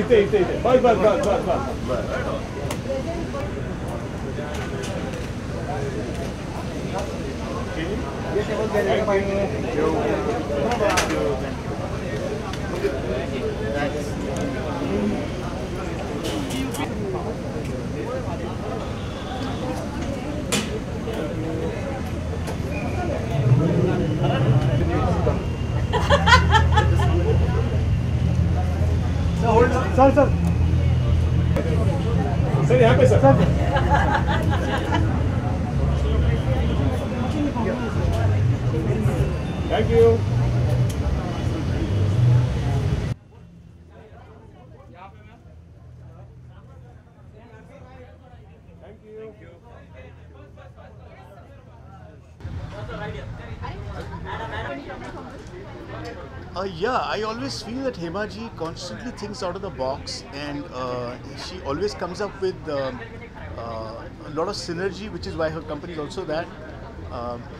इथे बस बस बस बस बस सर सर सर यहाँ पे sir thank you Yeah, I always feel that Hema ji constantly thinks out of the box, and she always comes up with a lot of synergy, which is why her company is also that.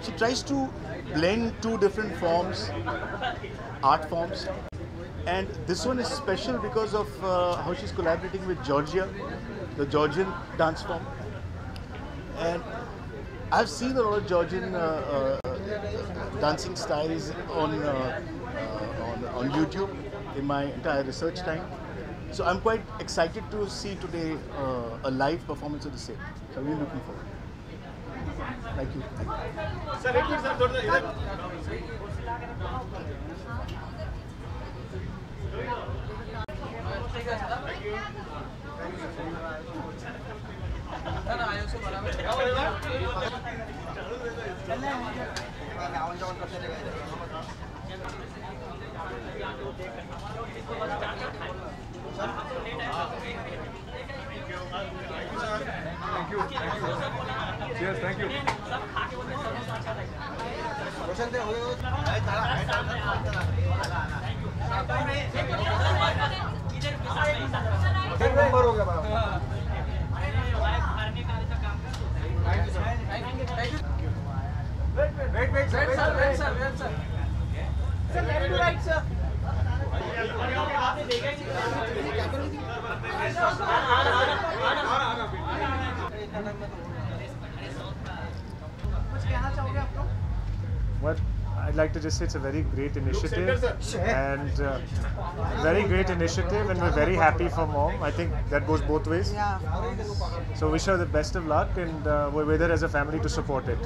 She tries to blend two different forms, art forms, and this one is special because of how she's collaborating with Georgia, the Georgian dance form. And I've seen a lot of Georgian dancing styles on YouTube in my entire research time. So I'm quite excited to see today a live performance of the same. So I'm really looking forward. Thank you. Sir एक minute sir थोड़ा इधर Cheers, thank you. Wait, sir. Sir, left to right, sir. What I'd like to just say, it's a very great initiative, and very great initiative, and we're very happy for Mom. I think that goes both ways. Yeah. So wish her the best of luck, and we're with her as a family to support it.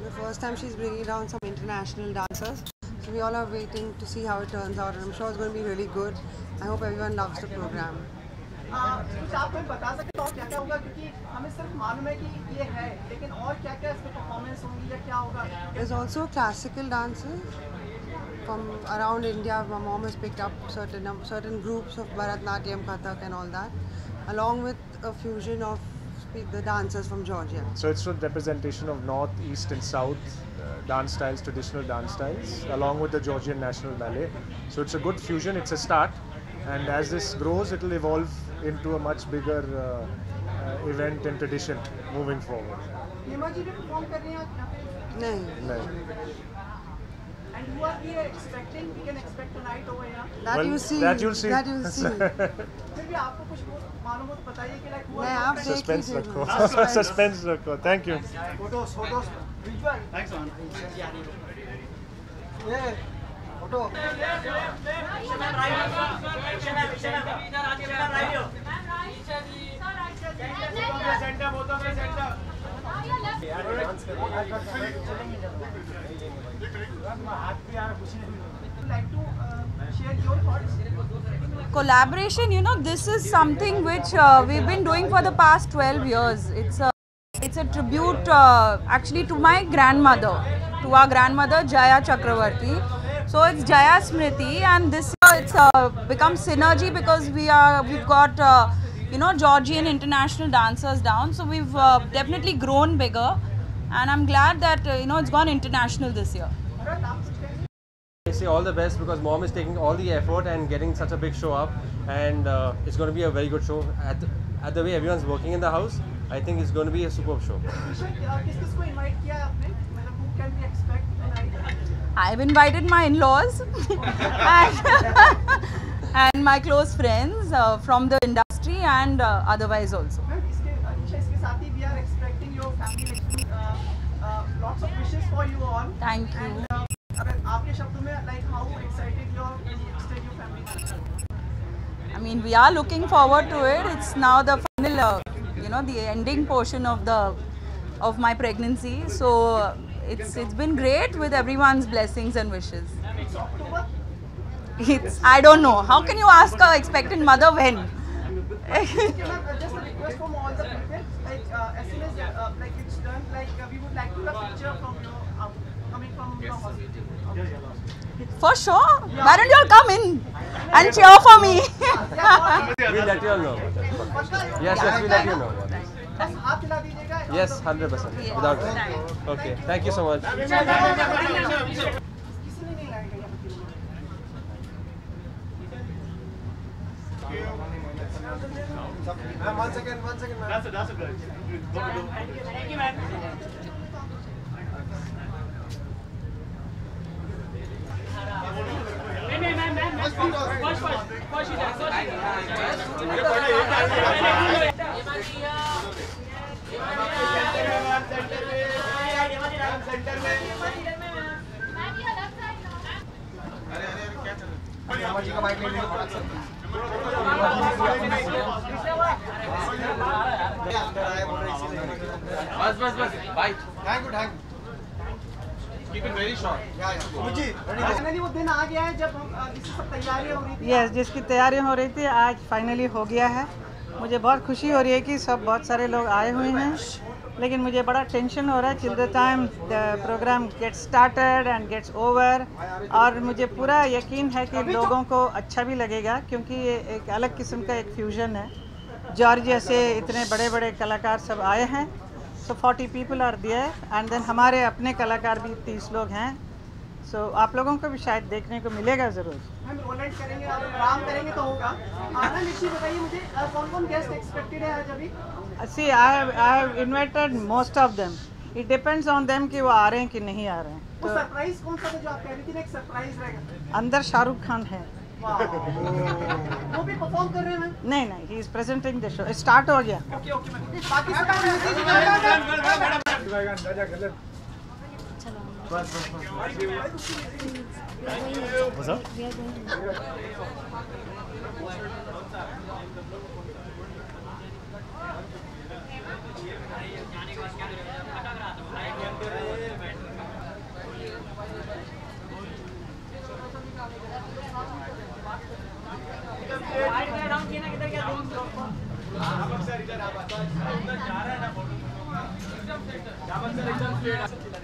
The first time she's bringing down some international dancers, so we all are waiting to see how it turns out, and I'm sure it's going to be really good. I hope everyone loves the program. कुछ आप कोई बता सकते हो क्या क्या होगा, क्योंकि हमें सिर्फ मालूम है कि ये है, लेकिन और क्या क्या इसमें परफॉर्मेंस होंगी या क्या होगा? There's also classical dances from around India. My mom has picked up certain groups of Bharatnatyam, Kathak and all that, along with a fusion of the dancers from Georgia. So it's a representation of North, East and South dance styles, traditional dance styles, along with the Georgian National Ballet. So it's a good fusion, it's a start, and as this grows, it will evolve into a much bigger event and tradition moving forward. Hema ji भी perform कर रही हैं यहाँ पे? नहीं. And who are we expecting? We can expect tonight over here. That Well, you see. that you'll see. That you'll see. फिर भी आपको कुछ मालूम हो तो बताइए कि like who नहीं, are आप देख Suspense लीजिए रखो. Suspense. Suspense रखो. Thank you. photos, visual. Thanks man. Yeah, photo. Like to share your thoughts. Collaboration, you know, this is something which we've been doing for the past 12 years. It's a tribute actually to my grandmother, to our grandmother Jaya Chakravarti. So it's Jaya Smriti, and this year it's become synergy because we've got you know, Georgian international dancers down. So we've definitely grown bigger, and I'm glad that you know, it's gone international this year. I say all the best because Mom is taking all the effort and getting such a big show up, and it's going to be a very good show. At the way everyone's working in the house, I think it's going to be a superb show. किस-किसको invite किया है आपने? मतलब who can we expect tonight? I've invited my in-laws, and my close friends from the industry and otherwise also. इसके साथ ही we are expecting your family lots of wishes for you all. Thank you. And अगर आपके शब्दों में like how excited you are to extend your family. I mean, we are looking forward to it. It's now the final, the ending portion of my pregnancy. So it's been great with everyone's blessings and wishes. It's October. I don't know. How can you ask a expectant mother when? Just a request from all the people. Like as soon as like it's done, like we would like to have a picture from you coming from the hospital. For sure. Why don't you all come in and cheer for me? We'll let you all know. Yes, we'll let you know. बस हाथ हिला दीजिएगा. Yes, 100%. Without doubt. Okay, thank you so much. किसी ने नहीं लगाएगा. One second. That's it. Thank you, man. बस bye. Thank you. Keep it very short. Finally वो दिन आ गया है जब हम इसकी सब तैयारियां हो रही थी. यस, जिसकी तैयारी हो रही थी आज फाइनली हो गया है. मुझे बहुत खुशी हो रही है कि बहुत सारे लोग आए हुए हैं, लेकिन मुझे बड़ा टेंशन हो रहा है till the time the program gets started and gets over. और मुझे पूरा यकीन है कि लोगों को अच्छा भी लगेगा, क्योंकि ये एक अलग किस्म का एक फ्यूजन है. जॉर्जिया से इतने बड़े बड़े कलाकार सब आए हैं. So 40 people are there and then हमारे अपने कलाकार भी 30 लोग हैं. So आप लोगों को भी शायद देखने को मिलेगा ज़रूर. हम रोलेट करेंगे और आराम करेंगे तो होगा. आनंद निश्चय बताइए मुझे कौन गेस्ट एक्सपेक्टेड है आज अभी? See, I have invited most of them. It depends on them कि वो आ रहे हैं कि नहीं आ रहे हैं. वो सरप्राइज कौन सा था जो आप कह रही थी ना, एक सरप्राइज रहेगा? अंदर शाहरुख खान है. वो भी परफॉर्म कर रहे हैं मैम? नहीं, he is presenting the show. Start हो गया. Okay ma'am. बाकी सब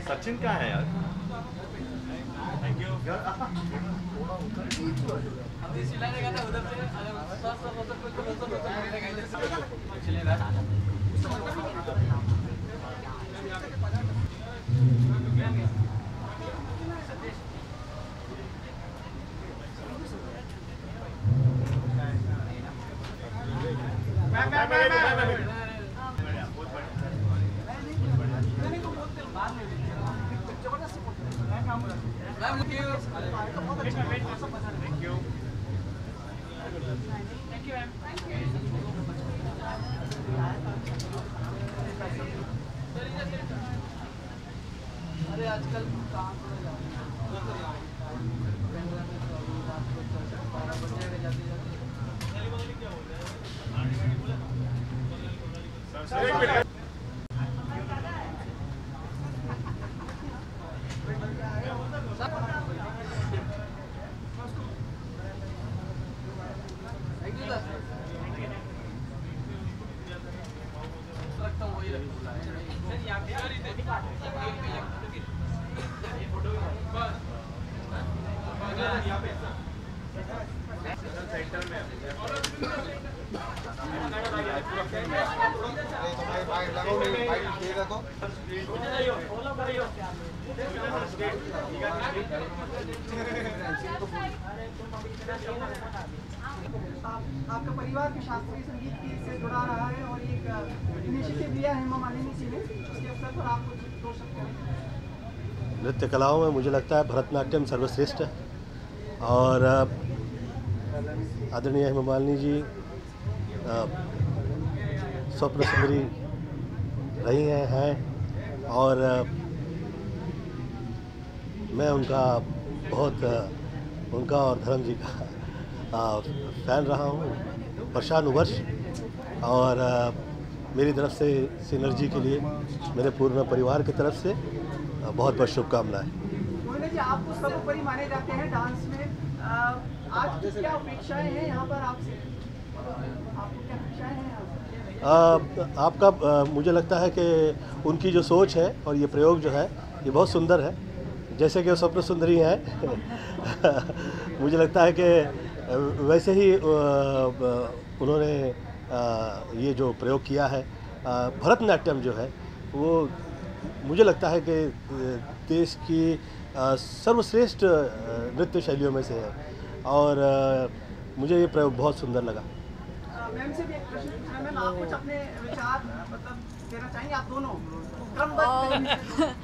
सचिन कहाँ है यार? Thank you. अरे आजकल काम आपका परिवार भी शास्त्रीय संगीत से जुड़ा रहा है और एक इनिशिएटिव लिया है हेमा मालिनी जी ने, उसके अवसर पर आप कुछ दो शब्द करें। नृत्य कलाओं में मुझे लगता है भरतनाट्यम सर्वश्रेष्ठ है और आदरणीय हेमा मालिनी जी स्वप्न सुंदरी रही हैं और मैं उनका बहुत उनका और धर्म जी का फ़ैन रहा हूँ वर्षानुवर्ष। और मेरी तरफ से सिनर्जी के लिए मेरे पूर्ण परिवार की तरफ से बहुत बहुत शुभकामनाएं। मोहिनी जी, आप तो सर्वोपरि माने जाते हैं डांस में। आज की क्या अपेक्षाएं हैं यहाँ पर आपसे? आपको क्या अपेक्षाएं हैं आपका मुझे लगता है कि उनकी जो सोच है और ये प्रयोग जो है ये बहुत सुंदर है। जैसे कि वो स्वप्न सुंदरी हैं मुझे लगता है कि वैसे ही उन्होंने ये जो प्रयोग किया है भरतनाट्यम जो है वो मुझे लगता है कि देश की सर्वश्रेष्ठ नृत्य शैलियों में से है और मुझे ये प्रयोग बहुत सुंदर लगा। मैम से भी एक प्रश्न पूछना है। मैम, आप कुछ अपने विचार मतलब देना चाहेंगे? आप दोनों क्रमबद्ध।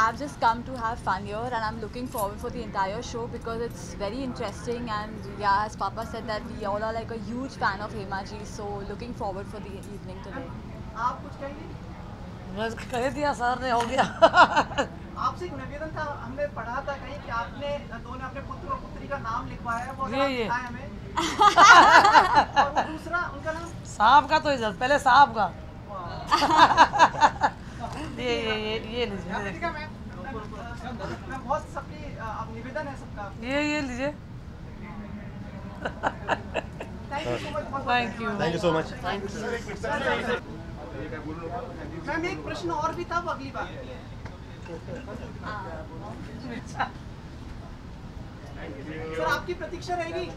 I've just come to have fun here and I'm looking forward for the entire show because it's very interesting and yeah, as Papa said that we all are like a huge fan of Hema ji, so looking forward for the evening today. आप कुछ कहेंगे? बस कह दिया sir ने, हो गया। आपसे एक निवेदन था, हमने पढ़ा था कहीं कि आपने दोनों अपने पुत्र और पुत्री का नाम लिखवाया है, वो अगर आप बताएं हमें। और वो दूसरा उनका नाम? साहब का तो इज्जत, पहले साहब का। ये लीजिए। मैं बहुत सबकी निवेदन है सबका। ये लीजिए। Thank you so much. Ma'am, एक प्रश्न और भी था, वो अगली बार। सर, आपकी प्रतीक्षा रहेगी।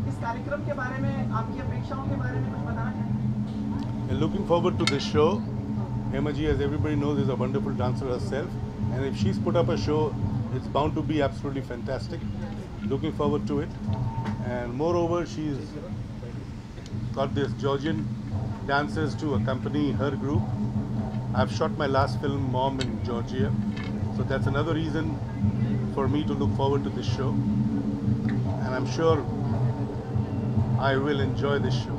इस कार्यक्रम के बारे में, आपकी अपेक्षाओं के बारे में कुछ बताना चाहेंगे? Looking forward to this show. Hema ji, as everybody knows, is a wonderful dancer herself, and if she's put up a show, it's bound to be absolutely fantastic. Looking forward to it, and moreover, she's got this Georgian dancers to accompany her group. I've shot my last film, Mom, in Georgia, so that's another reason for me to look forward to this show, and I'm sure I will enjoy this show.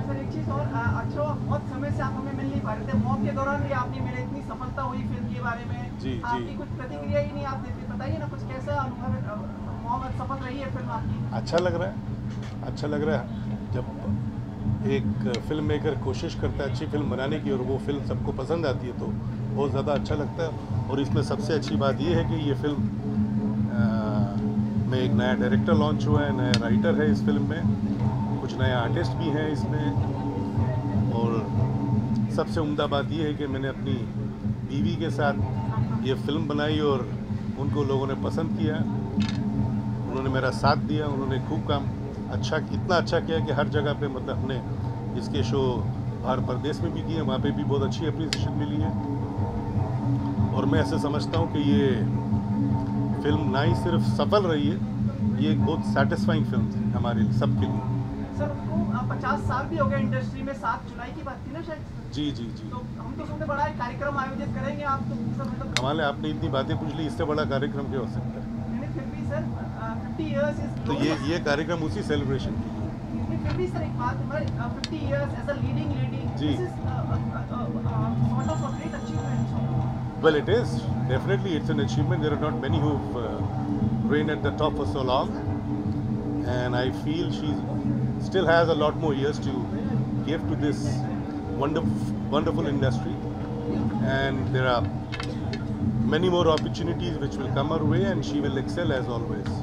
Sir, एक चीज़ और, अच्छा बहुत समय से आप हमें मिल नहीं पा रहे थे। मॉम के दौरान भी आपने मेरे इतनी सफलता हुई फिल्म के बारे में, आपकी कुछ प्रतिक्रिया ही नहीं आप देते। बताइए ना कुछ, कैसा अनुभव है? मॉम सफल रही है फिल्म आपकी? अच्छा लग रहा है, अच्छा लग रहा है। जब एक फिल्म मेकर कोशिश करता है अच्छी फिल्म बनाने की और वो फिल्म सबको पसंद आती है तो बहुत ज़्यादा अच्छा लगता है। और इसमें सबसे अच्छी बात ये है कि ये फिल्म में एक नया डायरेक्टर लॉन्च हुआ है, नया राइटर है इस फिल्म में, कुछ नए आर्टिस्ट भी हैं इसमें। और सबसे उम्दा बात ये है कि मैंने अपनी बीवी के साथ ये फिल्म बनाई और उनको लोगों ने पसंद किया, उन्होंने मेरा साथ दिया, उन्होंने खूब काम अच्छा, इतना अच्छा किया कि हर जगह पे मतलब हमने इसके शो बाहर प्रदेश में भी किए, वहाँ पे भी बहुत अच्छी अप्रिसिएशन मिली है। और मैं ऐसे समझता हूँ कि ये फिल्म ना ही सिर्फ सफल रही है, ये एक बहुत सेटिस्फाइंग फिल्म थी हमारे सबके लिए। सर, उनको 50 साल भी हो गए इंडस्ट्री में, 7 जुलाई की बात थी ना शायद? जी। तो हम तो सुनते बड़ा कार्यक्रम आयोजित करेंगे आप तो मतलब कमाल है, आपने इतनी बातें पूछ ली, इससे बड़ा कार्यक्रम क्या हो सकता है? फिर भी सर 50 इयर्स इज तो ये कार्यक्रम उसी सेलिब्रेशन की है। फिर भी सर एक बात, हमारे 50 years as a leading lady, जी। This is sort of a great achievement. Well, it is definitely, it's an achievement. There are not many who've reigned at the top for so long, and I feel she still has a lot more years to give to this wonderful industry, and there are many more opportunities which will come her way, and she will excel as always.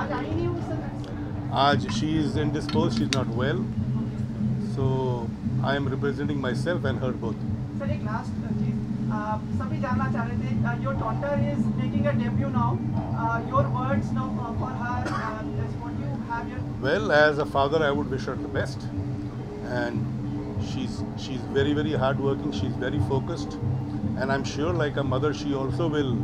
आज आई नहीं हूँ sir? Aj she is indisposed, she's not well, so I am representing myself and her both. Sir, एक last चीज सभी जानना चाह रहे थे, your daughter is making a debut now, your words now for her, what you have your? Well, as a father, I would wish her the best, and she's very hard working. She's very focused, and I'm sure like a mother she also will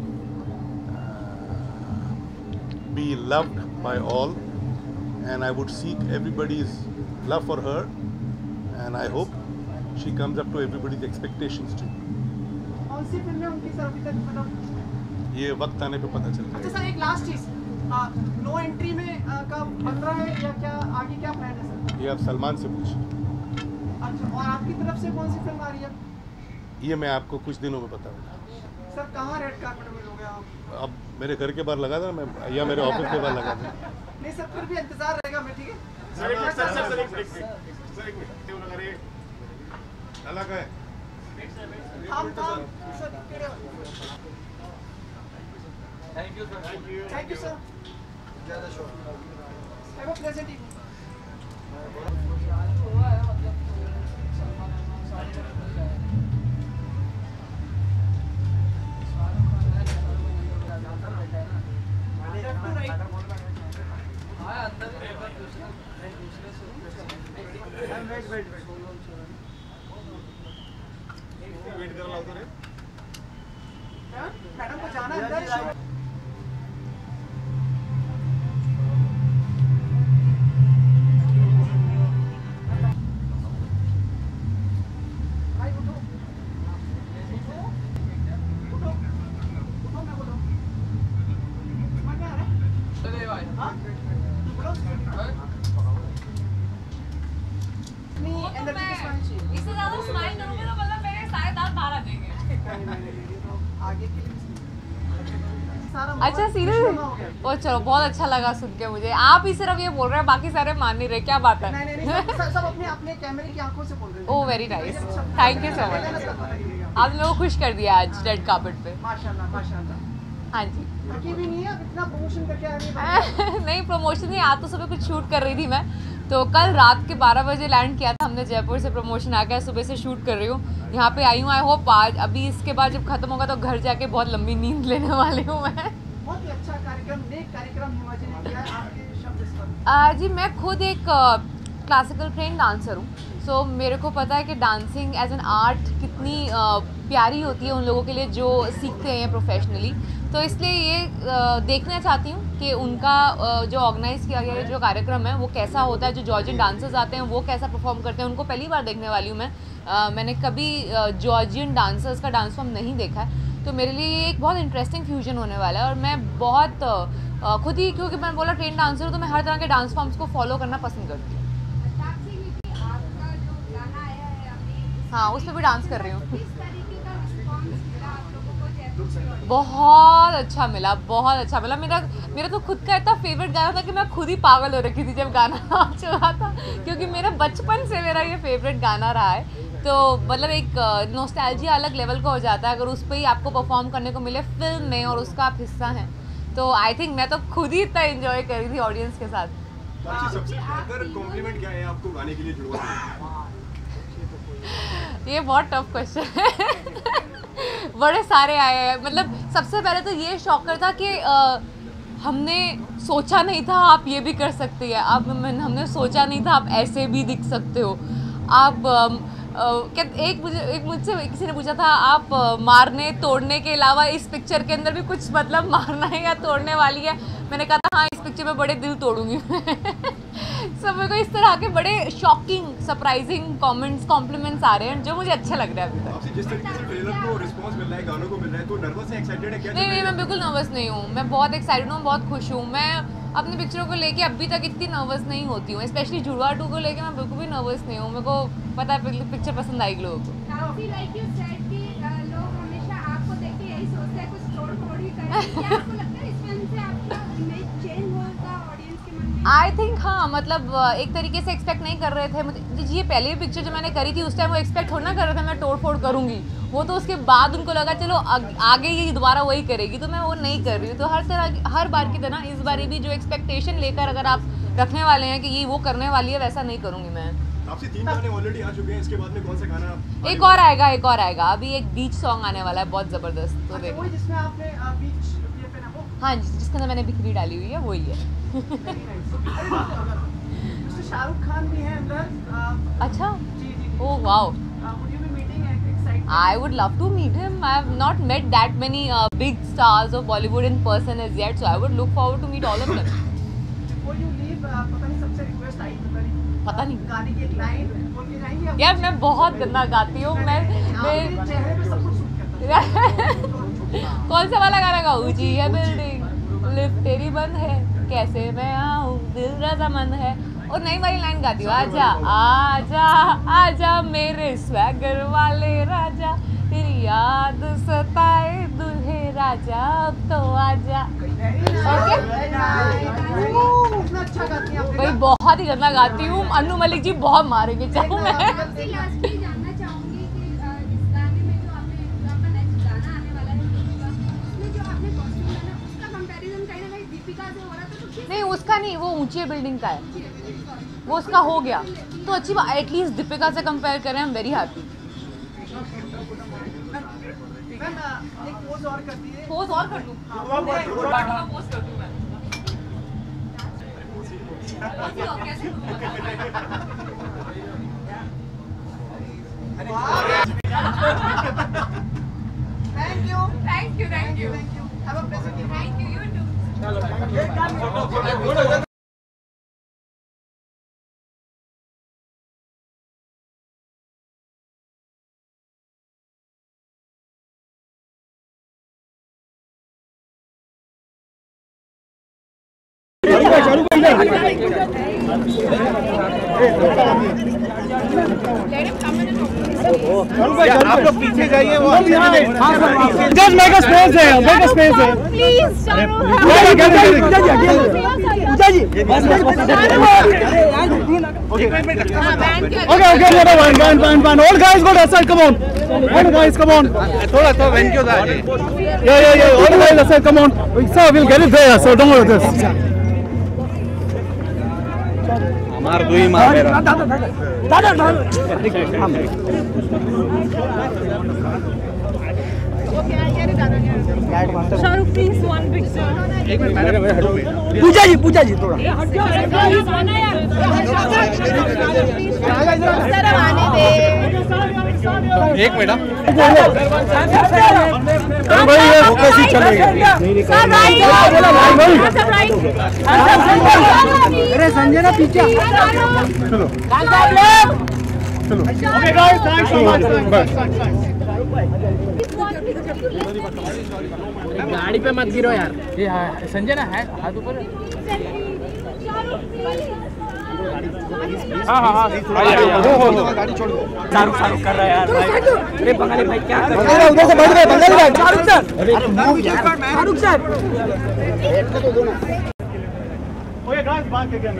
be loved by all, and I would seek everybody's love for her, and I hope she comes up to everybody's expectations too. कौन सी film है उनकी sir अभी तक मतलब? ये वक्त आने पे पता चलेगा। अच्छा सर, एक लास्ट चीज, नो एंट्री में का बन रहा है या क्या आगे क्या प्लान है सर? ये आप सलमान से पूछिए। अच्छा, और आपकी तरफ से कौन सी फिल्म आ रही है? ये मैं आपको कुछ दिनों में बताऊंगा। सर कहाँ रेड कार्पेट मिलोगे आप? अब मेरे घर के बाहर लगा था मैं, या मेरे ऑफिस के बाहर लगा था। नहीं सर, फिर भी इंतजार रहेगा मैं, ठीक है? अलग है। Thank you sir. Thank you sir. Have a pleasant evening. Madam को जाना है अंदर। इससे ज्यादा स्माइल करूंगी तो मतलब मेरे सारे दांत बाहर आ जाएंगे। आगे के लिए अच्छा सीरियस? ओ चलो, बहुत अच्छा लगा सुन के मुझे। आप ही सिर्फ ये बोल रहे हैं, बाकी सारे मान नहीं रहे, क्या बात है? नहीं, सब अपने अपने कैमरे की आंखों से बोल रहे हैं। Oh very nice, thank you so much. आप लोगों को खुश कर दिया आज रेड कार्पेट पे। माशाल्लाह माशाल्लाह। हाँ जी। थकी भी नहीं है, अब इतना प्रमोशन करके आ रही है। नहीं प्रमोशन नहीं, आज तो सुबह कुछ शूट कर रही थी मैं, तो कल रात के 12 बजे लैंड किया था हमने जयपुर से, प्रमोशन आ गया, सुबह से शूट कर रही हूँ, यहाँ पे आई हूँ। आई होप आज अभी इसके बाद जब खत्म होगा तो घर जाके बहुत लंबी नींद लेने वाली हूँ मैं। बहुत ही अच्छा कार्यक्रम, नेक कार्यक्रम हिमाजी ने किया है। आपके शब्द इस पर? जी मैं खुद एक क्लासिकल ट्रेन डांसर हूँ, सो मेरे को पता है कि डांसिंग एज एन आर्ट कितनी प्यारी होती है उन लोगों के लिए जो सीखते हैं प्रोफेशनली। तो इसलिए ये देखना चाहती हूँ कि उनका जो ऑर्गेनाइज़ किया गया जो कार्यक्रम है वो कैसा होता है, जो जॉर्जियन डांसर्स आते हैं वो कैसा परफॉर्म करते हैं, उनको पहली बार देखने वाली हूँ मैं। मैंने कभी जॉर्जियन डांसर्स का डांस फॉर्म नहीं देखा है, तो मेरे लिए ये एक बहुत इंटरेस्टिंग फ्यूजन होने वाला है। और मैं बहुत खुद ही, क्योंकि मैं बोला ट्रेन डांसर हूँ, तो मैं हर तरह के डांस फॉर्म्स को फॉलो करना पसंद करती हूँ। हाँ, उसमें भी डांस कर रही हूँ। बहुत अच्छा मिला, बहुत अच्छा मिला। मेरा तो खुद का इतना फेवरेट गाना था कि मैं खुद ही पागल हो रखी थी जब गाना चला था, क्योंकि मेरा बचपन से मेरा ये फेवरेट गाना रहा है। तो मतलब एक नॉस्टैल्जिया अलग लेवल का हो जाता है अगर उस पर ही आपको परफॉर्म करने को मिले फिल्म में और उसका आप हिस्सा हैं। तो आई थिंक मैं तो खुद ही इतना एंजॉय कर रही थी ऑडियंस के साथ। सबसे बेहतर कॉम्प्लीमेंट क्या है आपको गाने के लिए जुड़वा? ये बहुत टफ क्वेश्चन है। बड़े सारे आए हैं। मतलब सबसे पहले तो ये शॉकर था कि हमने सोचा नहीं था आप ये भी कर सकती है, आप हमने सोचा नहीं था आप ऐसे भी दिख सकते हो। आप क्या एक मुझसे किसी ने पूछा था आप मारने तोड़ने के अलावा इस पिक्चर के अंदर भी कुछ मतलब मारना है या तोड़ने वाली है? मैंने कहा था हाँ, इस पिक्चर में बड़े दिल तोड़ूंगी। सब मेरे को इस तरह के बड़े शॉकिंग सरप्राइजिंग कमेंट्स कॉम्प्लीमेंट्स आ रहे हैं जो मुझे अच्छे लग रहे हैं अभी तक। जिस तरीके से ट्रेलर को रिस्पांस मिल रहा है, गानों को मिल रहा है, तो नर्वस है, एक्साइटेड है क्या? नहीं, मैं बिल्कुल नर्वस नहीं हूँ। मैं बहुत एक्साइटेड हूँ, बहुत खुश हूँ। मैं अपनी पिक्चरों को लेके अभी तक इतनी नर्वस नहीं होती हूँ, स्पेशली जुड़वा 2 को लेके मैं बिल्कुल भी नर्वस नहीं हूँ। मेरे को पता है पिक्चर पसंद आएगी लोगों को। आई थिंक हाँ, मतलब एक तरीके से एक्सपेक्ट नहीं कर रहे थे मुझे। ये पहले भी पिक्चर जो मैंने करी थी उस टाइम वो एक्सपेक्ट थोड़ा ना कर रहे थे मैं तोड़ फोड़ करूँगी, वो तो उसके बाद उनको लगा चलो आगे ये दोबारा वही करेगी, तो मैं वो नहीं कर रही हूँ। तो हर बार की तरह इस बार भी जो एक्सपेक्टेशन लेकर अगर आप रखने वाले हैं कि ये वो करने वाली है, वैसा नहीं करूँगी मैं। आपसे 3 गाने ऑलरेडी आ चुके हैं, इसके बाद में कौन सा गाना? एक और आएगा। अभी एक बीच सॉन्ग आने वाला है बहुत ज़बरदस्त, तो देखो। जिसमें आपने बीच ये पे ना वो? हाँ, जिसके अंदर मैंने बिकनी डाली हुई है वही है। मिस्टर शाहरुख खान भी है अंदर। अच्छा, जी। Oh wow. I would love to meet him. I have not met that many big stars of Bollywood in person as yet, so I would look forward to meet all of them. Before you leave, पता नहीं सबसे request आई पता नहीं गाने की एक line बोल के जाएंगे आप? यार मैं बहुत गंदा गाती हूँ मैं चेहरे पे सब कुछ सूट करता है। कौन सा वाला गाना गाऊँ? ऊंची है बिल्डिंग लिफ्ट तेरी बंद है कैसे मैं आऊँ दिल रजामंद है और नई वाली लाइन गाती हूँ आजा आजा आजा मेरे स्वैगर वाले राजा तेरी याद सताए दुल्हे राजा अब तो आजा। भाई बहुत ही गंदा गाती हूँ। अनु मलिक जी बहुत मारेंगे चाहूँ मैं। नहीं उसका नहीं, वो ऊंची बिल्डिंग का है, वो उसका हो गया तो अच्छी बात। एटलीस्ट दीपिका से कंपेयर करें, आई एम वेरी हैप्पी। एक पोज और कर दिए। पोज और कर दूं? पोज कर दूं मैं। Thank you. Thank you. Thank you. Have a pleasant day. Thank you. You too. आप लोग पीछे जाइए। वो जस्ट मेक अ स्पेस है, मेक अ स्पेस है please. Okay, all guys go aside, come on. All guys, come on. थोड़ा तो when क्यों था? Yeah, all guys aside, come on. Sir, we'll get it there, so don't worry about this. मार दो ही मार मेरा। Shahrukh please one picture. Pooja ji थोड़ा एक मिनट अरे संजय ना पीछे चलो okay guys thanks so much गाड़ी पे मत गिरो यार। ये संजय ना है हाथ ऊपर। हाँ गाड़ी छोड़ दो। शाहरुख कर रहा है यार भाई। अरे बंगाली भाई क्या कर रहा है? उधर से बढ़ गए बंगाली भाई। शाहरुख सर ओके गाइस बात क्या